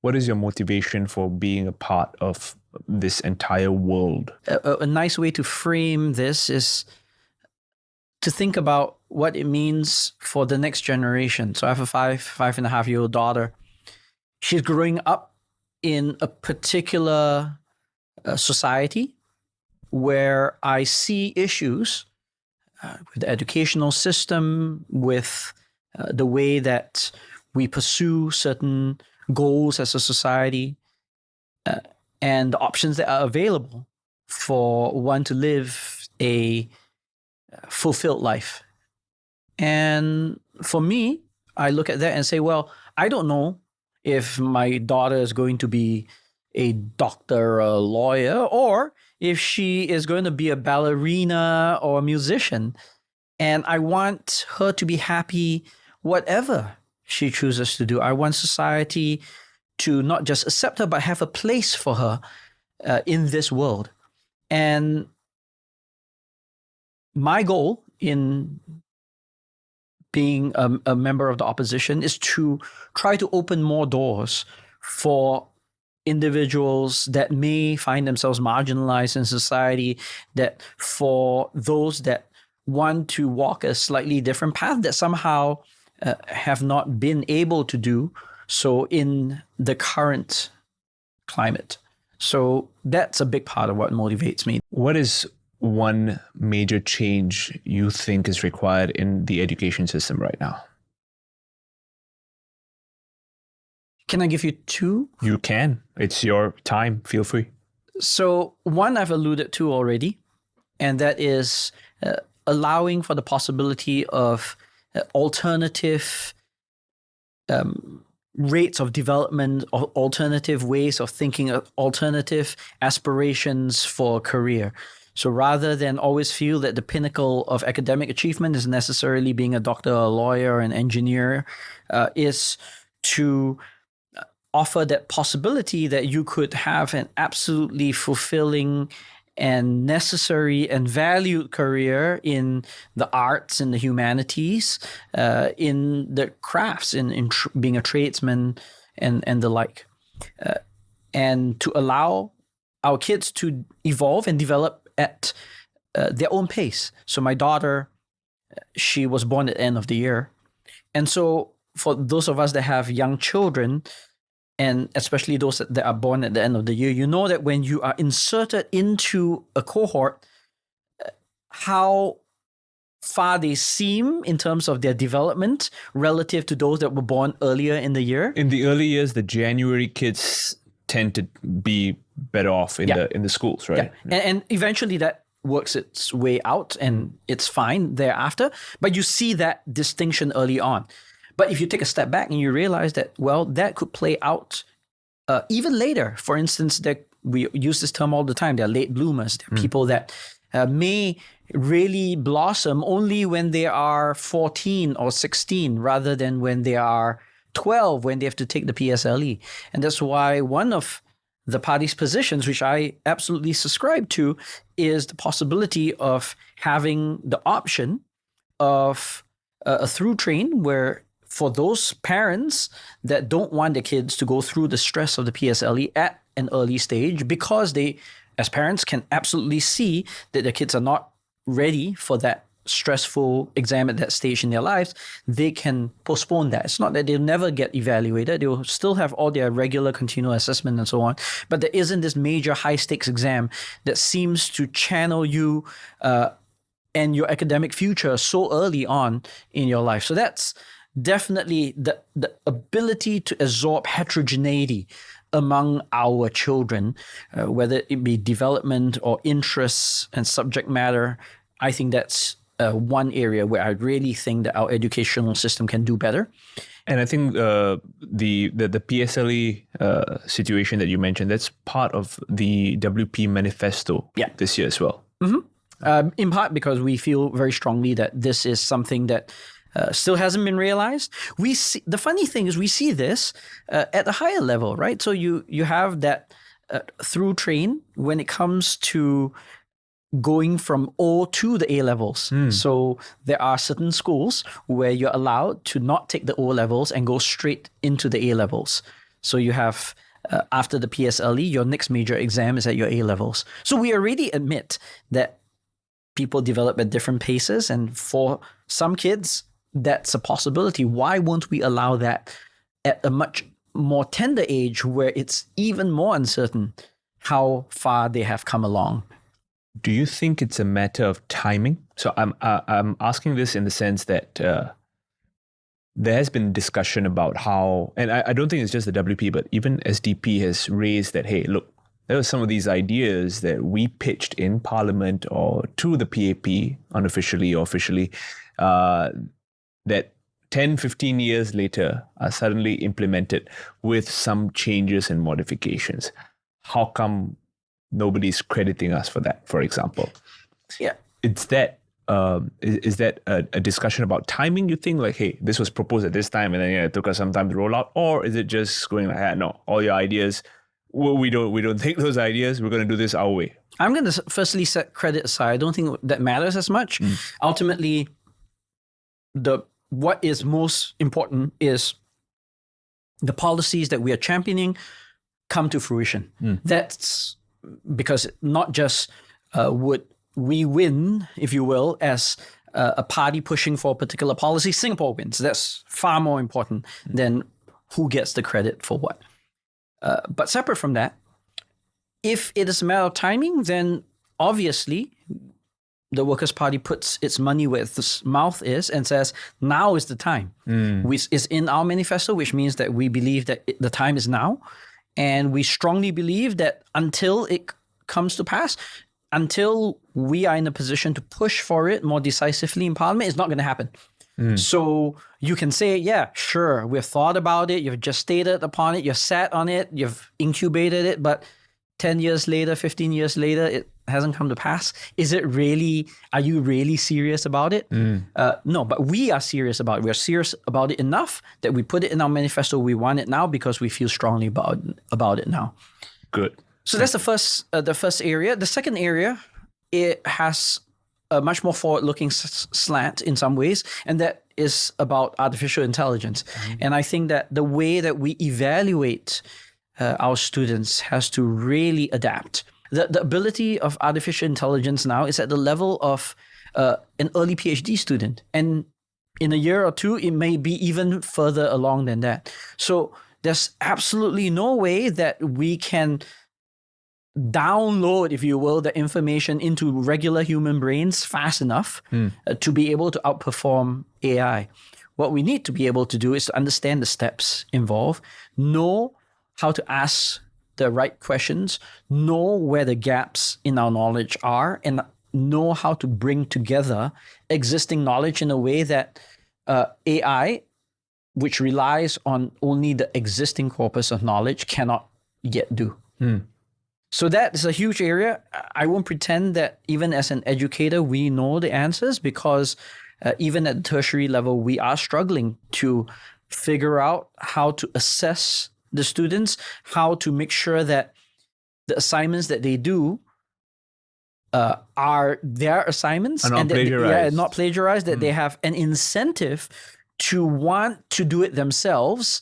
What is your motivation for being a part of this entire world? A nice way to frame this is to think about what it means for the next generation. So I have a 5.5-year-old daughter. She's growing up in a particular society where I see issues with the educational system, with the way that we pursue certain goals as a society, and the options that are available for one to live a fulfilled life. And for me, I look at that and say, well, I don't know if my daughter is going to be a doctor or a lawyer, or if she is going to be a ballerina or a musician. And I want her to be happy whatever she chooses to do. I want society to not just accept her, but have a place for her in this world. And my goal in being a member of the opposition is to try to open more doors for individuals that may find themselves marginalized in society, that for those that want to walk a slightly different path that somehow have not been able to do so in the current climate. So that's a big part of what motivates me. What is one major change you think is required in the education system right now? Can I give you two? You can. It's your time. Feel free. So one I've alluded to already, and that is allowing for the possibility of alternative rates of development, or alternative ways of thinking, alternative aspirations for a career. So rather than always feel that the pinnacle of academic achievement is necessarily being a doctor, a lawyer, an engineer, is to offer that possibility that you could have an absolutely fulfilling and necessary and valued career in the arts, in the humanities, in the crafts, in being a tradesman and the like. And to allow our kids to evolve and develop at their own pace. So my daughter, she was born at the end of the year. And so for those of us that have young children, and especially those that are born at the end of the year, you know that when you are inserted into a cohort, how far they seem in terms of their development relative to those that were born earlier in the year. In the early years, the January kids tend to be better off in the schools, right? Yeah. And eventually that works its way out and it's fine thereafter. But you see that distinction early on. But if you take a step back and you realize that, well, that could play out even later. For instance, we use this term all the time. They're late bloomers. They're people that may really blossom only when they are 14 or 16 rather than when they are 12, when they have to take the PSLE. And that's why one of the party's positions, which I absolutely subscribe to, is the possibility of having the option of a through train where for those parents that don't want their kids to go through the stress of the PSLE at an early stage, because they, as parents, can absolutely see that their kids are not ready for that stressful exam at that stage in their lives, they can postpone that. It's not that they'll never get evaluated. They will still have all their regular continual assessment and so on. But there isn't this major high stakes exam that seems to channel you and your academic future so early on in your life. So that's definitely the ability to absorb heterogeneity among our children, whether it be development or interests and subject matter. I think that's one area where I really think that our educational system can do better. And I think the PSLE situation that you mentioned, that's part of the WP Manifesto this year as well. Mm-hmm. In part because we feel very strongly that this is something that still hasn't been realized. We see, the funny thing is we see this at a higher level, right? So you have that through train when it comes to going from O to the A levels. So there are certain schools where you're allowed to not take the O levels and go straight into the A levels. So you have, after the PSLE, your next major exam is at your A levels. So we already admit that people develop at different paces. And for some kids, that's a possibility. Why won't we allow that at a much more tender age where it's even more uncertain how far they have come along? Do you think it's a matter of timing? So I'm asking this in the sense that there has been discussion about how, and I don't think it's just the WP, but even SDP has raised that, hey, look, there were some of these ideas that we pitched in Parliament or to the PAP, unofficially or officially, that 10, 15 years later are suddenly implemented with some changes and modifications. How come nobody's crediting us for that, for example? Yeah. Is that a discussion about timing, you think? Like, hey, this was proposed at this time and then it took us some time to roll out? Or is it just going like, hey, no, all your ideas, we don't take those ideas, we're going to do this our way? I'm going to firstly set credit aside. I don't think that matters as much. Ultimately, what is most important is the policies that we are championing come to fruition. That's because not just would we win, if you will, as a party pushing for a particular policy, Singapore wins. That's far more important than who gets the credit for what. But separate from that, if it is a matter of timing, then obviously the Workers' Party puts its money where its mouth is and says, now is the time. Which is in our manifesto, which means that we believe that the time is now. And we strongly believe that until it comes to pass, until we are in a position to push for it more decisively in Parliament, it's not going to happen. So you can say, yeah, sure, we've thought about it, you've just stated upon it, you've sat on it, you've incubated it, but 10 years later, 15 years later, it hasn't come to pass. Are you really serious about it? No, but we are serious about it. We are serious about it enough that we put it in our manifesto. We want it now because we feel strongly about it now. Good. So that's the first area. The second area, it has a much more forward-looking slant in some ways, and that is about artificial intelligence. And I think that the way that we evaluate our students has to really adapt. The ability of artificial intelligence now is at the level of an early PhD student. And in a year or two, it may be even further along than that. So there's absolutely no way that we can download, if you will, the information into regular human brains fast enough to be able to outperform AI. What we need to be able to do is to understand the steps involved, know how to ask the right questions, know where the gaps in our knowledge are, and know how to bring together existing knowledge in a way that AI, which relies on only the existing corpus of knowledge, cannot yet do. So that is a huge area. I won't pretend that even as an educator, we know the answers, because even at the tertiary level, we are struggling to figure out how to assess the students, how to make sure that the assignments that they do are their assignments and not plagiarized. Not plagiarized, that they have an incentive to want to do it themselves,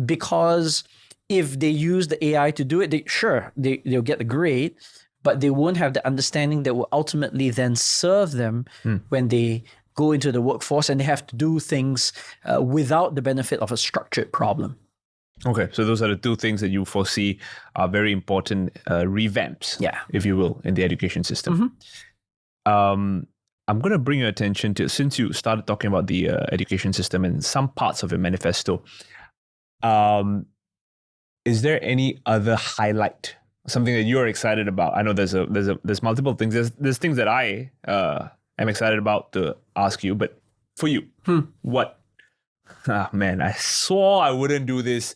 because if they use the AI to do it, they'll get the grade, but they won't have the understanding that will ultimately then serve them when they go into the workforce and they have to do things without the benefit of a structured problem. Okay, so those are the two things that you foresee are very important revamps, if you will, in the education system. I'm going to bring your attention to, since you started talking about the education system and some parts of your manifesto, is there any other highlight, something that you're excited about? I know there's multiple things. There's things that I am excited about to ask you, but for you, what? Man, I swore I wouldn't do this,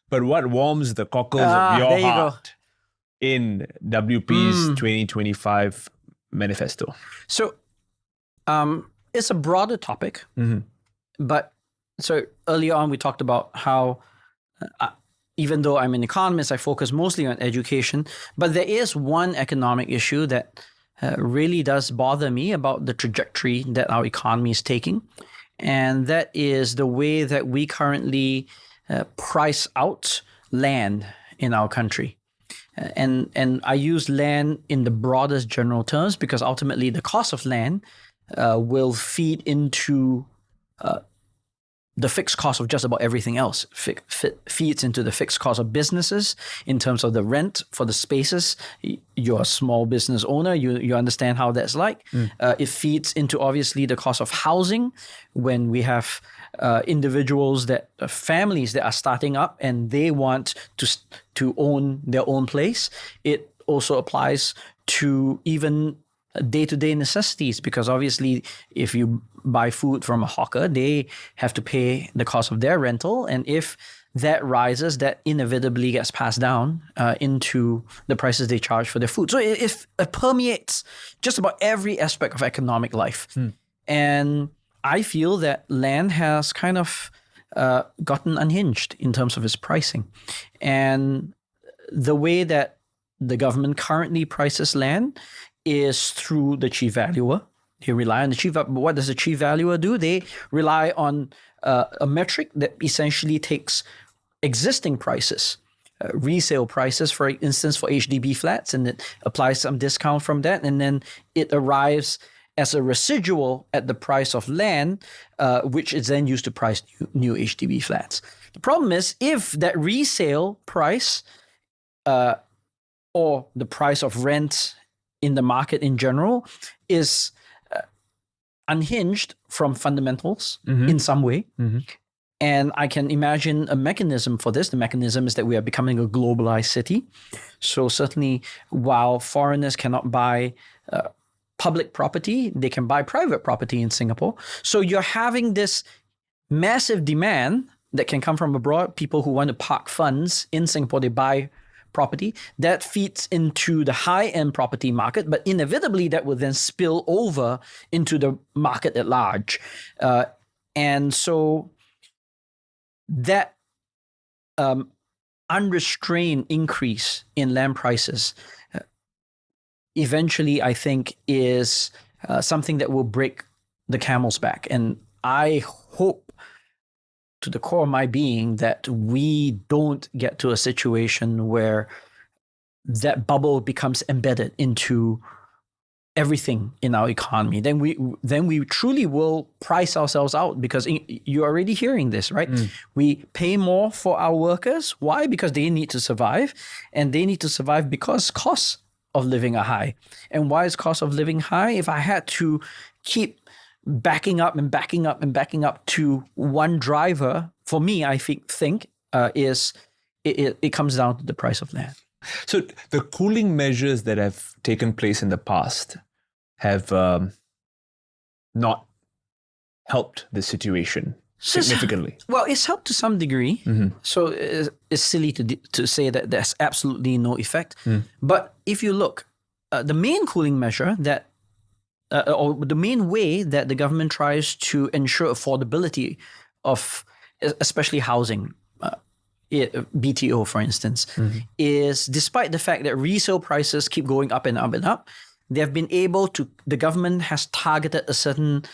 but what warms the cockles of your heart in WP's 2025 manifesto? So, it's a broader topic, but so earlier on we talked about how even though I'm an economist, I focus mostly on education, but there is one economic issue that really does bother me about the trajectory that our economy is taking. And that is the way that we currently price out land in our country. And I use land in the broadest general terms because ultimately the cost of land will feed into the fixed cost of just about everything else. Feeds into the fixed cost of businesses in terms of the rent for the spaces. You're a small business owner, you understand how that's like. It feeds into obviously the cost of housing when we have individuals families that are starting up and they want to own their own place. It also applies to even day-to-day necessities, because obviously if you buy food from a hawker, they have to pay the cost of their rental, and if that rises, that inevitably gets passed down into the prices they charge for their food. So it permeates just about every aspect of economic life. And I feel that land has kind of gotten unhinged in terms of its pricing. And the way that the government currently prices land is through the chief valuer. They rely on the chief. But what does the chief valuer do? They rely on a metric that essentially takes existing prices, resale prices, for instance, for HDB flats, and it applies some discount from that, and then it arrives as a residual at the price of land, which is then used to price new HDB flats. The problem is, if that resale price or the price of rent in the market in general is unhinged from fundamentals in some way. And I can imagine a mechanism for this. The mechanism is that we are becoming a globalized city. So certainly, while foreigners cannot buy public property, they can buy private property in Singapore. So you're having this massive demand that can come from abroad. People who want to park funds in Singapore, they buy property. That feeds into the high-end property market, but inevitably that will then spill over into the market at large. And so that unrestrained increase in land prices eventually, I think, is something that will break the camel's back. And I hope to the core of my being that we don't get to a situation where that bubble becomes embedded into everything in our economy. Then we truly will price ourselves out, because you're already hearing this, right? We pay more for our workers. Why? Because they need to survive, and they need to survive because costs of living are high. And why is cost of living high? If I had to keep backing up to one driver, for me, I think is it comes down to the price of land. So the cooling measures that have taken place in the past have not helped the situation significantly. Well, it's helped to some degree. So it's silly to say that there's absolutely no effect. But if you look, the main cooling measure that or the main way that the government tries to ensure affordability of especially housing, BTO, for instance, is despite the fact that resale prices keep going up and up and up, they have been able to, the government has targeted a certain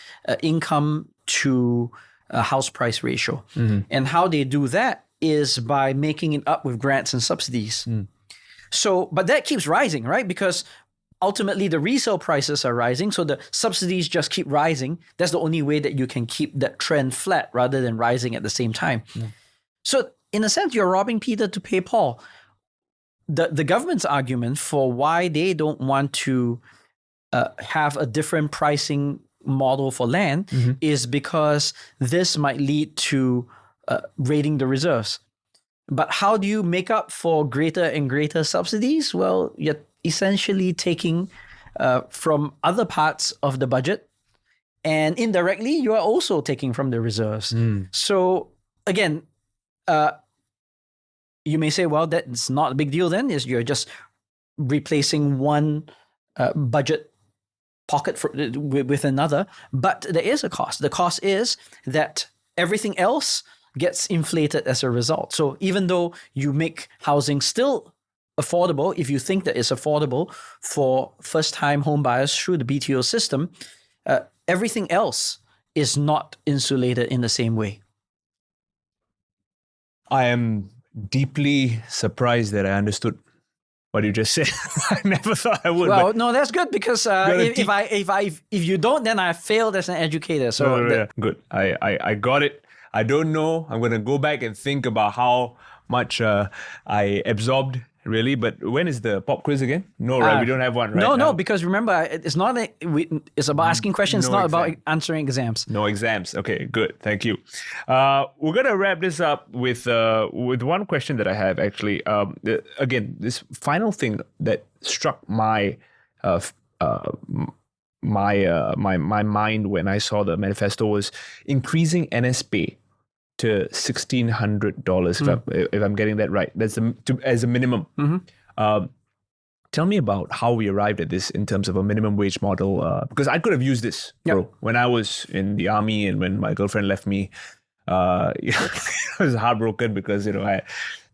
income to house price ratio. And how they do that is by making it up with grants and subsidies. So, but that keeps rising, right? Because ultimately the resale prices are rising, so the subsidies just keep rising. That's the only way that you can keep that trend flat rather than rising at the same time. So in a sense, you're robbing Peter to pay Paul. The government's argument for why they don't want to have a different pricing model for land is because this might lead to raiding the reserves. But how do you make up for greater and greater subsidies? Well, you're essentially taking from other parts of the budget, and indirectly you are also taking from the reserves. So again, you may say, well, that's not a big deal then, is you're just replacing one budget pocket with another. But there is a cost. The cost is that everything else gets inflated as a result. So even though you make housing still affordable, if you think that it's affordable for first-time home buyers through the BTO system, everything else is not insulated in the same way. I am deeply surprised that I understood what you just said. I never thought I would. Well, no, that's good, because if you don't, then I failed as an educator. So good. I got it. I don't know. I'm going to go back and think about how much I absorbed really. But when is the pop quiz again? No, right? We don't have one right No, now. because remember, it's not. It's about asking questions. No it's not about exam. answering exams. No exams. Okay, good. Thank you. We're gonna wrap this up with one question that I have actually. Again, this final thing that struck my my mind when I saw the manifesto was increasing NSP to $1,600. If I'm getting that right, that's as a minimum. Tell me about how we arrived at this in terms of a minimum wage model, because I could have used this, bro, when I was in the army and when my girlfriend left me. I was heartbroken because I had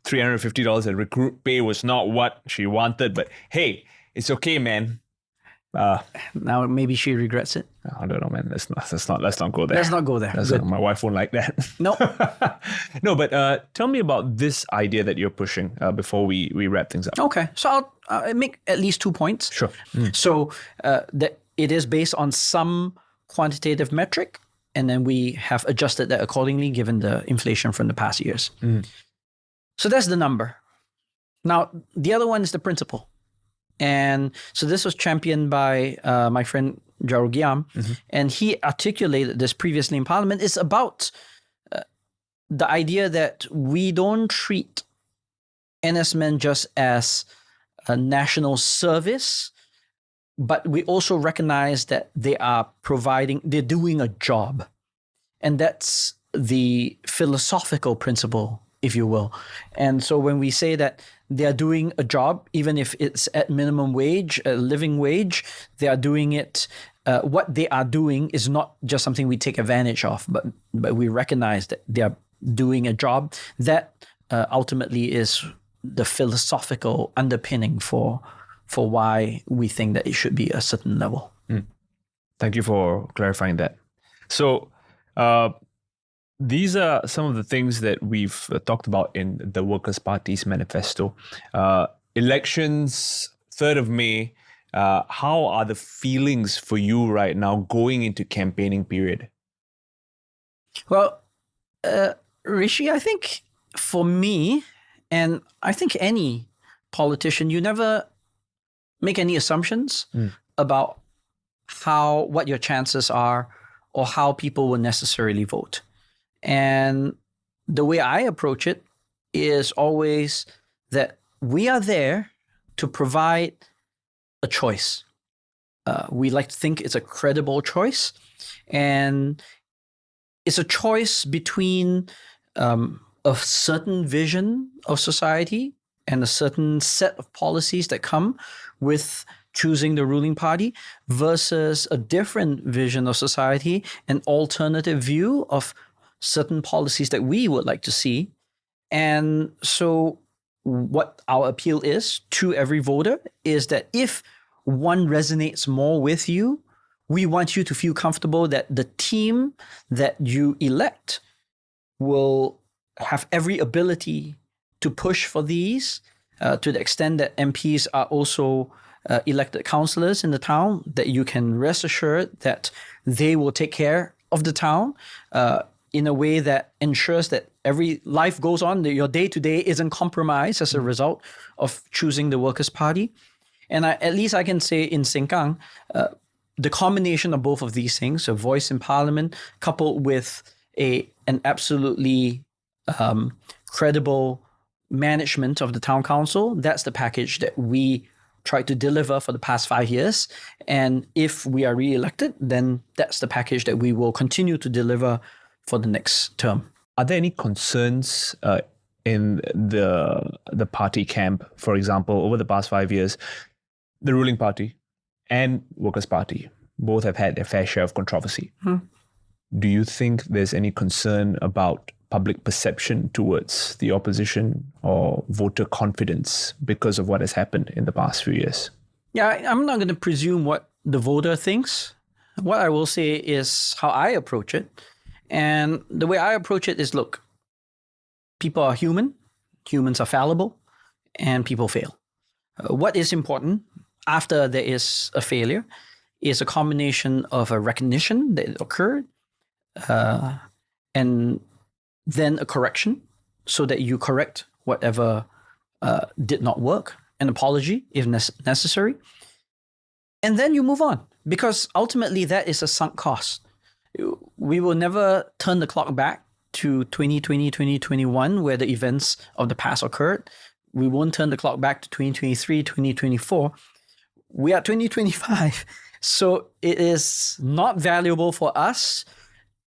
$350 and recruit pay was not what she wanted. But hey, it's okay, man. Now maybe she regrets it. I don't know, man. Let's not go there. Let's not go there. Good. My wife won't like that. No. No, but tell me about this idea that you're pushing before we wrap things up. Okay, so I'll make at least 2 points. Sure. So that it is based on some quantitative metric, and then we have adjusted that accordingly given the inflation from the past years. So that's the number. Now, the other one is the principle. And so this was championed by my friend Jarugiam, and he articulated this previously in Parliament. It's about the idea that we don't treat NS men just as a national service, but we also recognize that they're doing a job. And that's the philosophical principle, if you will. And so when we say that they are doing a job, even if it's at minimum wage, a living wage, they are doing it. What they are doing is not just something we take advantage of, but we recognize that they are doing a job. That ultimately is the philosophical underpinning for why we think that it should be a certain level. Thank you for clarifying that. So these are some of the things that we've talked about in the Workers' Party's manifesto. Elections, 3rd of May. How are the feelings for you right now going into campaigning period? Well, Rishi, I think for me, and I think any politician, you never make any assumptions about what your chances are or how people will necessarily vote. And the way I approach it is always that we are there to provide a choice. We like to think it's a credible choice. And it's a choice between a certain vision of society and a certain set of policies that come with choosing the ruling party versus a different vision of society, an alternative view of certain policies that we would like to see. And so what our appeal is to every voter is that if one resonates more with you, we want you to feel comfortable that the team that you elect will have every ability to push for these, to the extent that MPs are also elected councillors in the town, that you can rest assured that they will take care of the town in a way that ensures that every life goes on, that your day-to-day isn't compromised as a result of choosing the Workers' Party. And at least I can say in Sengkang, the combination of both of these things, a voice in Parliament coupled with an absolutely credible management of the town council, that's the package that we tried to deliver for the past 5 years. And if we are re-elected, then that's the package that we will continue to deliver for the next term. Are there any concerns in the party camp, for example, over the past 5 years? The ruling party and Workers' Party both have had their fair share of controversy. Do you think there's any concern about public perception towards the opposition or voter confidence because of what has happened in the past few years? Yeah, I'm not going to presume what the voter thinks. What I will say is how I approach it. And the way I approach it is, look, people are human, humans are fallible, and people fail. What is important after there is a failure is a combination of a recognition that it occurred and then a correction so that you correct whatever did not work, an apology if necessary, and then you move on, because ultimately that is a sunk cost. We will never turn the clock back to 2020, 2021, where the events of the past occurred. We won't turn the clock back to 2023, 2024. We are 2025. So it is not valuable for us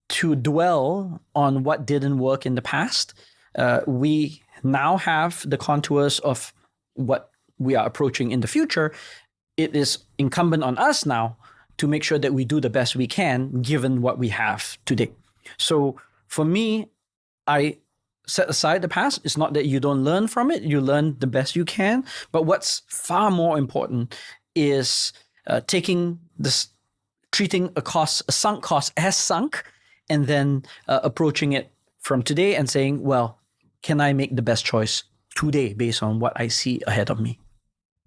to dwell on what didn't work in the past. We now have the contours of what we are approaching in the future. It is incumbent on us now to make sure that we do the best we can given what we have today. So for me, I set aside the past. It's not that you don't learn from it. You learn the best you can. But what's far more important is treating a sunk cost as sunk, and then approaching it from today and saying, well, can I make the best choice today based on what I see ahead of me?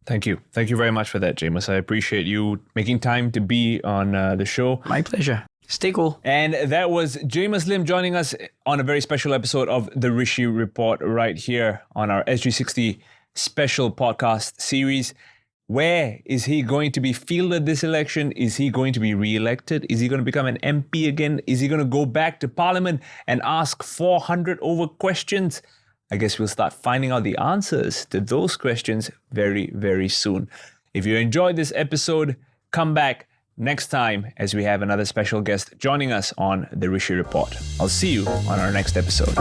Thank you. Thank you very much for that, Jamus. I appreciate you making time to be on the show. My pleasure. Stay cool. And that was Jamus Lim joining us on a very special episode of the Rishi Report right here on our SG60 special podcast series. Where is he going to be fielded this election? Is he going to be re-elected? Is he going to become an MP again? Is he going to go back to Parliament and ask 400 over questions? I guess we'll start finding out the answers to those questions very, very soon. If you enjoyed this episode, come back next time as we have another special guest joining us on the Rishi Report. I'll see you on our next episode.